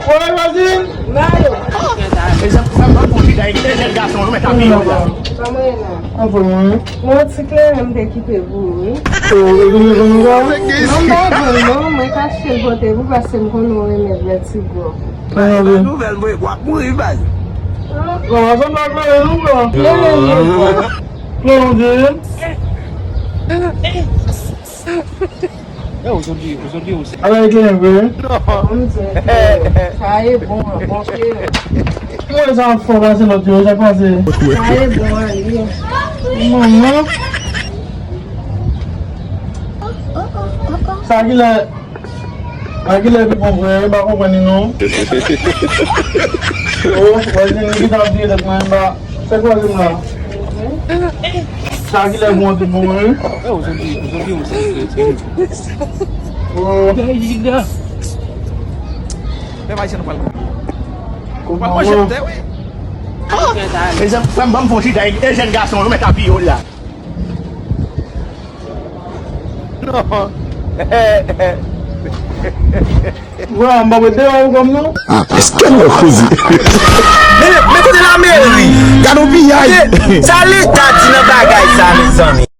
Oi, Vwazin. Mario. Ah, foi, mãe. Motosiklet hem de ekipe bu. Não, mas tá chegando, teve que ser com o nome vertigo. Nouvelle boy quoi mourir bas. Não, essa não é não. Aujourd'hui aussi. Allez, quem vê? Ça est bon cheiro. Como eles vão formar esse lote hoje? Já passei. Ça est bon ali. Mamãe. Sabe aqui é bom ver, mas como não? Oh, vai ter que dar vida com ela. Você quase não. Sabe é bom de bom, hein? Aujourd'hui aussi. Oh. Vai ser no palco. Como Vai ser até, ué. Vamos fugir daí, esse garçom, vamos meter a piolho lá. Não. Ouais, bah, ouais, comme nous. Ah, est-ce qu'elle est cousine? Mettez la mairie. Gardons bien. Ça l'est, t'as dit, bagay, ça, mes amis.